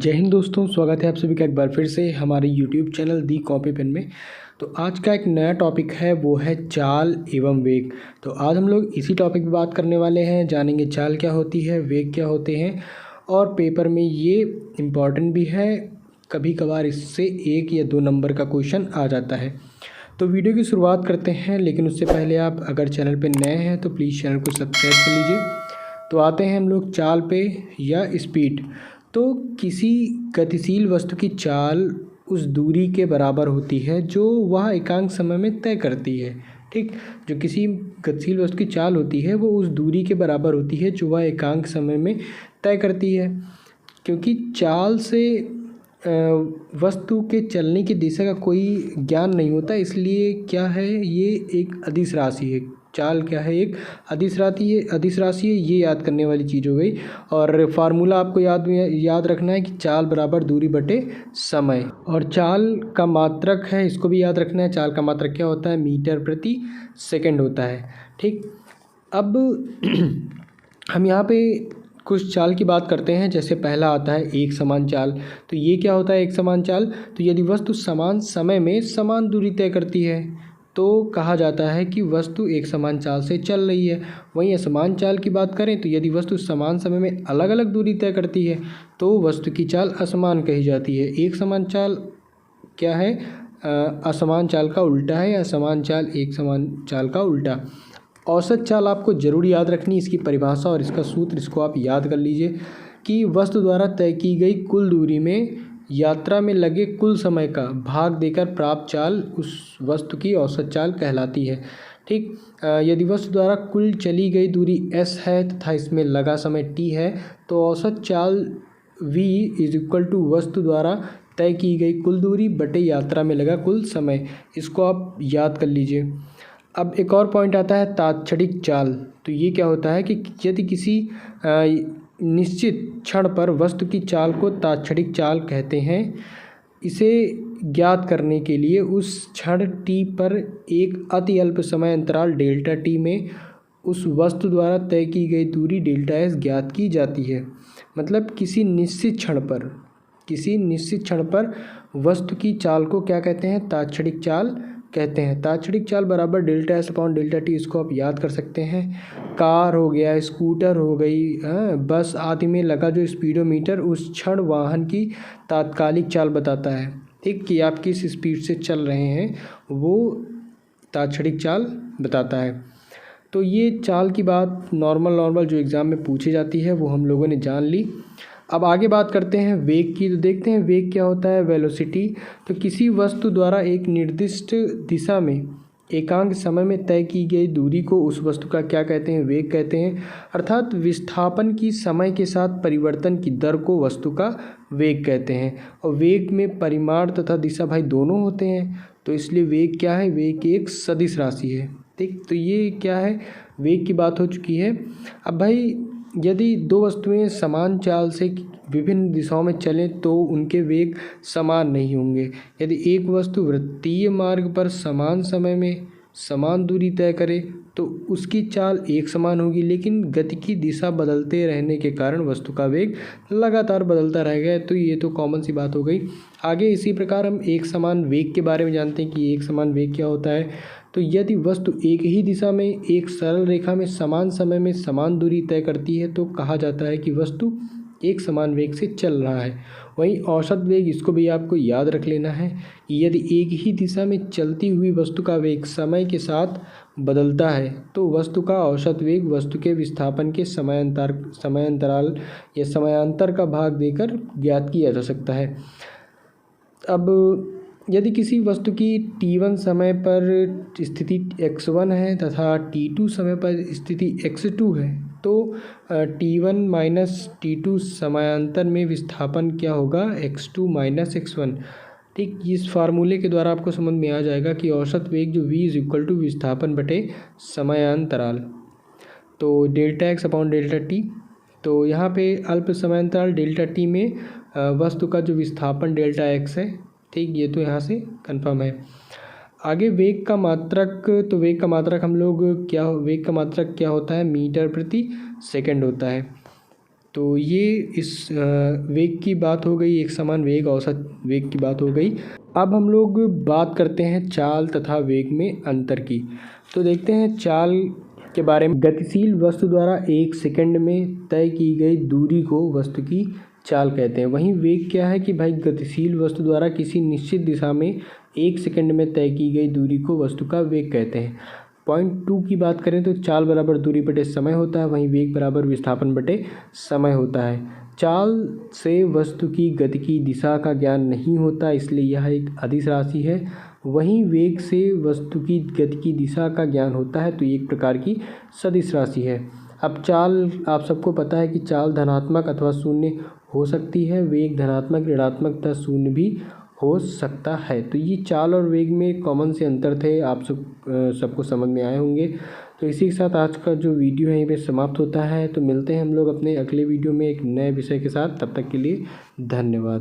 जय हिंद दोस्तों, स्वागत है आप सभी का एक बार फिर से हमारे YouTube चैनल दी कॉपी पेन में। तो आज का एक नया टॉपिक है, वो है चाल एवं वेग। तो आज हम लोग इसी टॉपिक पे बात करने वाले हैं, जानेंगे चाल क्या होती है, वेग क्या होते हैं और पेपर में ये इम्पॉर्टेंट भी है, कभी कभार इससे 1 या 2 नंबर का क्वेश्चन आ जाता है। तो वीडियो की शुरुआत करते हैं, लेकिन उससे पहले आप अगर चैनल पर नए हैं तो प्लीज़ चैनल को सब्सक्राइब कर लीजिए। तो आते हैं हम लोग चाल पे या स्पीड। तो किसी गतिशील वस्तु की चाल उस दूरी के बराबर होती है जो वह एकांक समय में तय करती है। ठीक, जो किसी गतिशील वस्तु की चाल होती है वो उस दूरी के बराबर होती है जो वह एकांक समय में तय करती है। क्योंकि चाल से वस्तु के चलने की दिशा का कोई ज्ञान नहीं होता, इसलिए क्या है, ये एक अदिश राशि है। चाल क्या है, एक अदिश राशि है। ये याद करने वाली चीज़ हो गई। और फार्मूला आपको याद रखना है कि चाल बराबर दूरी बटे समय। और चाल का मात्रक है, इसको भी याद रखना है। चाल का मात्रक क्या होता है, मीटर प्रति सेकंड होता है। ठीक, अब हम यहाँ पे कुछ चाल की बात करते हैं। जैसे पहला आता है एक समान चाल। तो ये क्या होता है एक समान चाल? तो यदि वस्तु समान समय में समान दूरी तय करती है तो कहा जाता है कि वस्तु एक समान चाल से चल रही है। वहीं असमान चाल की बात करें तो यदि वस्तु समान समय में अलग अलग दूरी तय करती है तो वस्तु की चाल असमान कही जाती है। एक समान चाल क्या है, असमान चाल का उल्टा है, या समान चाल एक समान चाल का उल्टा। औसत चाल आपको जरूर याद रखनी, इसकी परिभाषा और इसका सूत्र, इसको आप याद कर लीजिए कि वस्तु द्वारा तय की गई कुल दूरी में यात्रा में लगे कुल समय का भाग देकर प्राप्त चाल उस वस्तु की औसत चाल कहलाती है। ठीक, यदि वस्तु द्वारा कुल चली गई दूरी s है तथा इसमें लगा समय t है तो औसत चाल v = वस्तु द्वारा तय की गई कुल दूरी बटे यात्रा में लगा कुल समय। इसको आप याद कर लीजिए। अब एक और पॉइंट आता है तात्क्षणिक चाल। तो ये क्या होता है कि यदि किसी निश्चित क्षण पर वस्तु की चाल को तात्क्षणिक चाल कहते हैं। इसे ज्ञात करने के लिए उस क्षण t पर एक अति अल्प समय अंतराल डेल्टा t में उस वस्तु द्वारा तय की गई दूरी डेल्टा s ज्ञात की जाती है। मतलब किसी निश्चित क्षण पर वस्तु की चाल को क्या कहते हैं, तात्क्षणिक चाल कहते हैं। तात्क्षणिक चाल बराबर delta s upon delta t, इसको आप याद कर सकते हैं। कार हो गया, स्कूटर हो गई, बस आदि में लगा जो स्पीडोमीटर उस क्षण वाहन की तात्कालिक चाल बताता है। ठीक, कि आप किस स्पीड से चल रहे हैं वो तात्क्षणिक चाल बताता है। तो ये चाल की बात नॉर्मल जो एग्ज़ाम में पूछी जाती है वो हम लोगों ने जान ली। अब आगे बात करते हैं वेग की। तो देखते हैं वेग क्या होता है, वेलोसिटी। तो किसी वस्तु द्वारा एक निर्दिष्ट दिशा में एकांक समय में तय की गई दूरी को उस वस्तु का क्या कहते हैं, वेग कहते हैं। अर्थात विस्थापन की समय के साथ परिवर्तन की दर को वस्तु का वेग कहते हैं। और वेग में परिमाण तथा दिशा भाई दोनों होते हैं, तो इसलिए वेग क्या है, वेग एक सदिश राशि है। ठीक, तो ये क्या है, वेग की बात हो चुकी है। अब भाई यदि दो वस्तुएं समान चाल से विभिन्न दिशाओं में चलें तो उनके वेग समान नहीं होंगे। यदि एक वस्तु वृत्तीय मार्ग पर समान समय में समान दूरी तय करे तो उसकी चाल एक समान होगी, लेकिन गति की दिशा बदलते रहने के कारण वस्तु का वेग लगातार बदलता रहेगा। तो ये तो कॉमन सी बात हो गई। आगे इसी प्रकार हम एक समान वेग के बारे में जानते हैं कि एक समान वेग क्या होता है। तो यदि वस्तु एक ही दिशा में एक सरल रेखा में समान समय में समान दूरी तय करती है तो कहा जाता है कि वस्तु एक समान वेग से चल रहा है। वहीं औसत वेग, इसको भी आपको याद रख लेना है कि यदि एक ही दिशा में चलती हुई वस्तु का वेग समय के साथ बदलता है तो वस्तु का औसत वेग वस्तु के विस्थापन के समयांतराल या समयांतर का भाग देकर ज्ञात किया जा सकता है। अब यदि किसी वस्तु की t1 समय पर स्थिति x1 है तथा t2 समय पर स्थिति x2 है तो t1 माइनस t2 समयांतर में विस्थापन क्या होगा, x2 माइनस x1। ठीक, इस फार्मूले के द्वारा आपको समझ में आ जाएगा कि औसत वेग जो v = विस्थापन बटे समयांतराल, तो delta x upon delta t। तो यहाँ पे अल्प समयांतराल डेल्टा t में वस्तु का जो विस्थापन डेल्टा x है। ठीक, ये तो यहाँ से कंफर्म है। आगे वेग का मात्रक। तो वेग का मात्रक क्या होता है, मीटर प्रति सेकंड होता है। तो ये इस वेग की बात हो गई, एक समान वेग, औसत वेग की बात हो गई। अब हम लोग बात करते हैं चाल तथा वेग में अंतर की। तो देखते हैं चाल के बारे में। गतिशील वस्तु द्वारा 1 सेकंड में तय की गई दूरी को वस्तु की चाल कहते हैं। वहीं वेग क्या है कि भाई गतिशील वस्तु द्वारा किसी निश्चित दिशा में 1 सेकंड में तय की गई दूरी को वस्तु का वेग कहते हैं। पॉइंट 2 की बात करें तो चाल बराबर दूरी बटे समय होता है, वहीं वेग बराबर विस्थापन बटे समय होता है। चाल से वस्तु की गति की दिशा का ज्ञान नहीं होता, इसलिए यह एक अदिश राशि है। वहीं वेग से वस्तु की गति की दिशा का ज्ञान होता है, तो ये एक प्रकार की सदिश राशि है। अब चाल आप सबको पता है कि चाल धनात्मक अथवा शून्य हो सकती है, वेग धनात्मक, ऋणात्मक तथा शून्य भी हो सकता है। तो ये चाल और वेग में कॉमन से अंतर थे, आप सबको समझ में आए होंगे। तो इसी के साथ आज का जो वीडियो है यहीं पे समाप्त होता है। तो मिलते हैं हम लोग अपने अगले वीडियो में एक नए विषय के साथ, तब तक के लिए धन्यवाद।